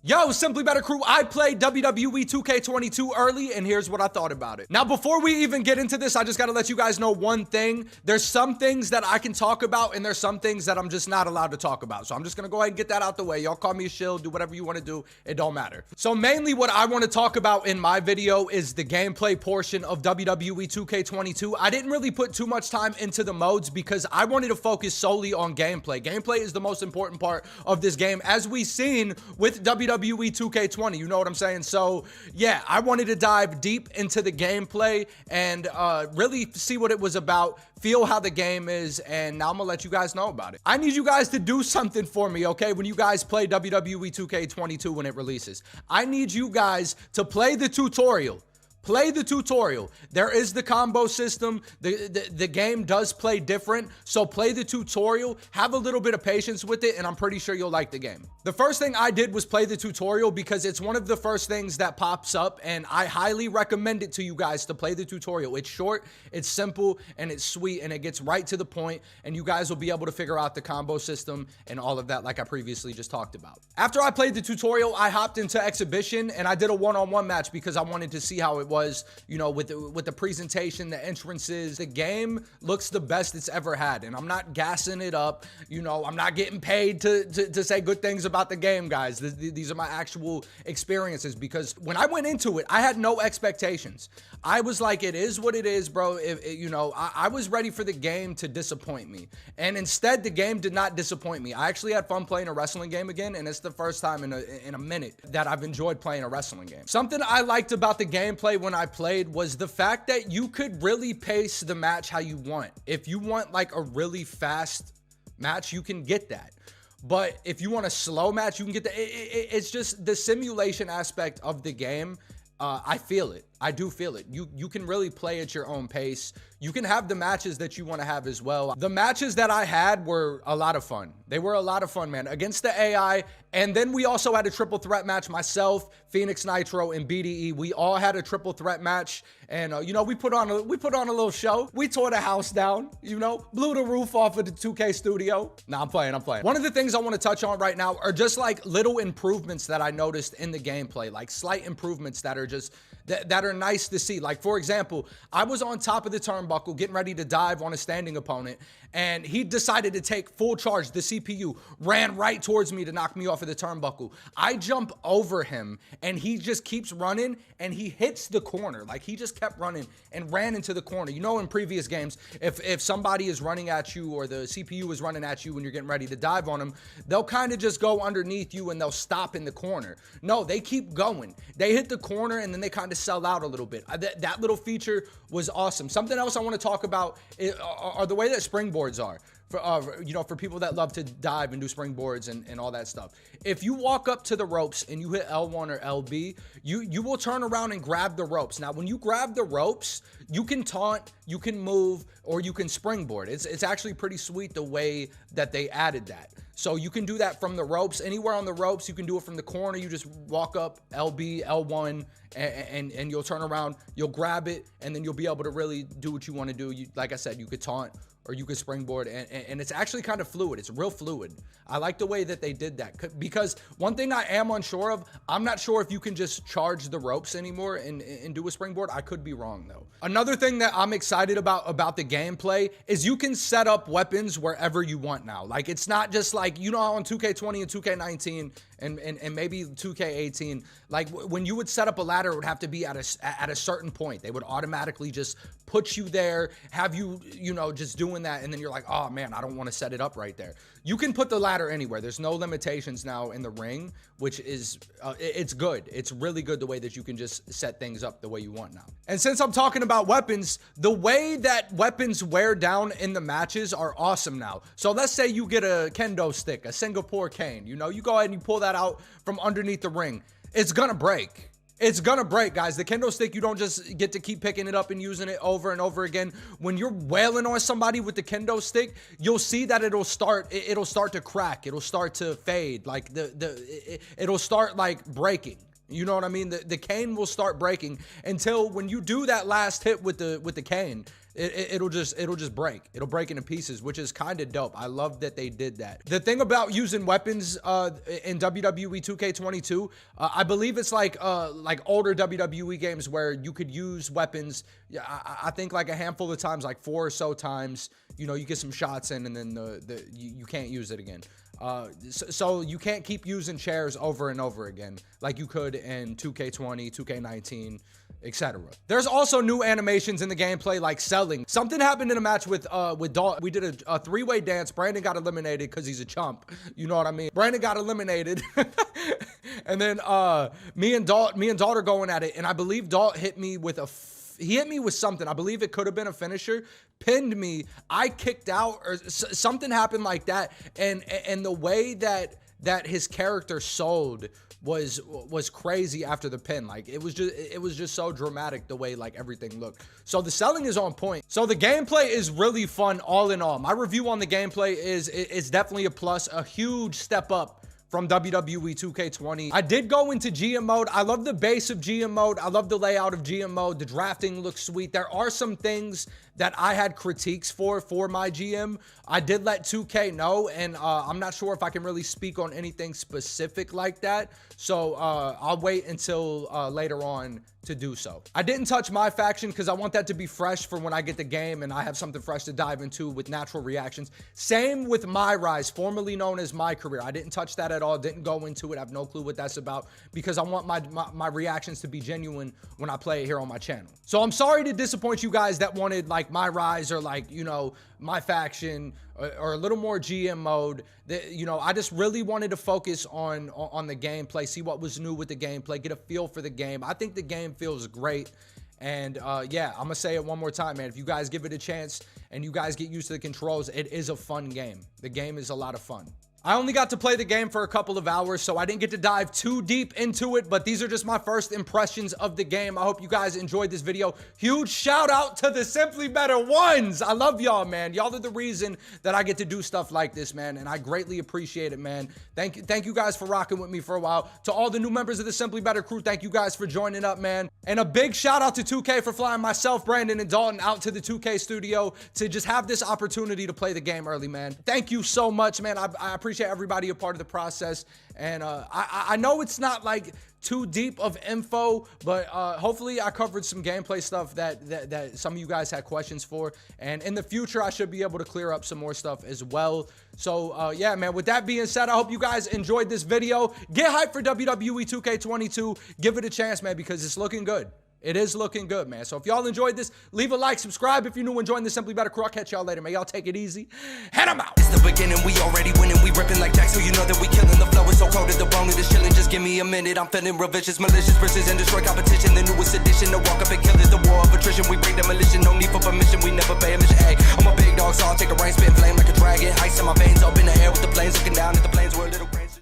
Yo, Simply Better crew, I played WWE 2K22 early, and here's what I thought about it. Now, before we even get into this, I just gotta let you guys know one thing. There's some things that I can talk about, and there's some things that I'm just not allowed to talk about. So I'm just gonna go ahead and get that out the way. Y'all call me a shill, do whatever you wanna do, it don't matter. So mainly what I wanna talk about in my video is the gameplay portion of WWE 2K22. I didn't really put too much time into the modes because I wanted to focus solely on gameplay. Gameplay is the most important part of this game, as we've seen with WWE 2K20, you know what I'm saying? So yeah, I wanted to dive deep into the gameplay and really see what it was about, feel how the game is, and now I'm gonna let you guys know about it. I need you guys to do something for me, okay? When you guys play WWE 2K22 when it releases, I need you guys to play the tutorial. Play the tutorial. There is the combo system. The game does play different, so play the tutorial. Have a little bit of patience with it, and I'm pretty sure you'll like the game. The first thing I did was play the tutorial because it's one of the first things that pops up, and I highly recommend it to you guys to play the tutorial. It's short, it's simple, and it's sweet, and it gets right to the point, and you guys will be able to figure out the combo system and all of that like I previously just talked about. After I played the tutorial, I hopped into Exhibition, and I did a one-on-one match because I wanted to see how it was, you know, with the presentation, the entrances. The game looks the best it's ever had, and I'm not gassing it up. You know, I'm not getting paid to say good things about the game, guys. These are my actual experiences, because when I went into it, I had no expectations. I was like, it is what it is, bro. You know, I was ready for the game to disappoint me, and instead the game did not disappoint me. I actually had fun playing a wrestling game again, and it's the first time in a minute that I've enjoyed playing a wrestling game. Something I liked about the gameplay when I played was the fact that you could really pace the match how you want. If you want like a really fast match, you can get that. But if you want a slow match, you can get that. It's just the simulation aspect of the game. I feel it. I do feel it. You can really play at your own pace. You can have the matches that you want to have as well. The matches that I had were a lot of fun. They were a lot of fun, man, against the AI. And then we also had a triple threat match. Myself, Phoenix Nitro, and BDE. We all had a triple threat match. And you know, we put on a little show. We tore the house down, you know, blew the roof off of the 2K studio. Nah, I'm playing. One of the things I want to touch on right now are just like little improvements that I noticed in the gameplay, like slight improvements that are just that are nice to see. Like, for example, I was on top of the turnbuckle getting ready to dive on a standing opponent, and he decided to take full charge. The CPU ran right towards me to knock me off of the turnbuckle. I jump over him, and he just keeps running, and he hits the corner. Like, he just kept running and ran into the corner. You know, in previous games, if somebody is running at you or the CPU is running at you when you're getting ready to dive on them, they'll kind of just go underneath you and they'll stop in the corner. No, they keep going. They hit the corner, and then they kind of sell out a little bit. That little feature was awesome. Something else I want to talk about are the way that springboards are. For you know, for people that love to dive and do springboards and all that stuff. If you walk up to the ropes and you hit L1 or LB, you will turn around and grab the ropes. Now, when you grab the ropes, you can taunt, you can move, or you can springboard. It's actually pretty sweet the way that they added that. So you can do that from the ropes, anywhere on the ropes. You can do it from the corner. You just walk up LB, L1, and you'll turn around, you'll grab it, and then you'll be able to really do what you want to do. Like I said, you could taunt or you could springboard, and it's actually kind of fluid. It's real fluid. I like the way that they did that, because one thing I am unsure of, I'm not sure if you can just charge the ropes anymore and do a springboard. I could be wrong, though. Another thing that I'm excited about the gameplay is you can set up weapons wherever you want now. Like, it's not just like, you know, on 2K20 and 2K19 and maybe 2K18, like when you would set up a ladder, it would have to be at a certain point. They would automatically just put you there, have you, you know, just doing that, and then you're like, oh man, I don't want to set it up right there. You can put the ladder anywhere. There's no limitations now in the ring, which is, it's good. It's really good the way that you can just set things up the way you want now. And since I'm talking about weapons, the way that weapons wear down in the matches are awesome now. So let's say you get a kendo stick, a Singapore cane, you know, you go ahead and you pull that out from underneath the ring. It's gonna break. It's gonna break, guys. The kendo stick, you don't just get to keep picking it up and using it over and over again. When you're wailing on somebody with the kendo stick, you'll see that it'll start to crack. It'll start to fade. Like it'll start like breaking. You know what I mean? The cane will start breaking until when you do that last hit with the cane, it'll just break. It'll break into pieces, which is kind of dope. I love that they did that. The thing about using weapons in WWE 2K22, I believe it's like older WWE games where you could use weapons. Yeah, I think like a handful of times, like 4 or so times. You know, you get some shots in, and then you can't use it again. So you can't keep using chairs over and over again like you could in 2K20, 2K19, etc. There's also new animations in the gameplay, like selling. Something happened in a match with Dalton. We did a 3-way dance. Brandon got eliminated because he's a chump. You know what I mean? Brandon got eliminated. And then me and Dalt are going at it, and I believe Dalt hit me with he hit me with something. I believe it could have been a finisher. Pinned me. I kicked out, or something happened like that. And the way that his character sold was crazy after the pin. Like it was just so dramatic the way like everything looked. So the selling is on point. So the gameplay is really fun all in all. My review on the gameplay is definitely a plus, a huge step up from WWE 2K20. I did go into GM mode. I love the base of GM mode. I love the layout of GM mode. The drafting looks sweet. There are some things that I had critiques for MyGM. I did let 2K know, and I'm not sure if I can really speak on anything specific like that. So I'll wait until later on to do so. I didn't touch my faction because I want that to be fresh for when I get the game and I have something fresh to dive into with natural reactions. Same with My Rise, formerly known as My Career. I didn't touch that at all, didn't go into it. I have no clue what that's about because I want my reactions to be genuine when I play it here on my channel. So I'm sorry to disappoint you guys that wanted like My Rise or like, you know, my faction or a little more GM mode. You know, I just really wanted to focus on the gameplay, see what was new with the gameplay, get a feel for the game. I think the game feels great. And yeah, I'm gonna say it one more time, man. If you guys give it a chance and you guys get used to the controls, it is a fun game. The game is a lot of fun. I only got to play the game for a couple of hours, so I didn't get to dive too deep into it, but these are just my first impressions of the game. I hope you guys enjoyed this video. Huge shout out to the Simply Better ones. I love y'all, man. Y'all are the reason that I get to do stuff like this, man, and I greatly appreciate it, man. Thank you guys for rocking with me for a while. To all the new members of the Simply Better crew, thank you guys for joining up, man. And a big shout out to 2K for flying myself, Brandon, and Dalton out to the 2K studio to just have this opportunity to play the game early, man. Thank you so much, man. I appreciate everybody a part of the process, and I know it's not like too deep of info, but hopefully I covered some gameplay stuff that some of you guys had questions for, and in the future I should be able to clear up some more stuff as well. So yeah, man, with that being said, I hope you guys enjoyed this video. Get hyped for WWE 2K22. Give it a chance, man, because it's looking good. It is looking good, man. So if y'all enjoyed this, leave a like, subscribe if you're new and join the Simply Better crew. I'll catch y'all later, man. Y'all take it easy, and I'm out. It's the beginning, we already winning. We ripping like Jack, so you know that we killing. The flow is so cold at the bone, it is chilling. Just give me a minute. I'm feeling revisions, malicious, versus and destroy competition. The newest edition, the walk up and kill is the war of attrition. We bring demolition, no need for permission. We never pay a mission. Hey, I'm a big dog, so I'll take a rain, spit flame like a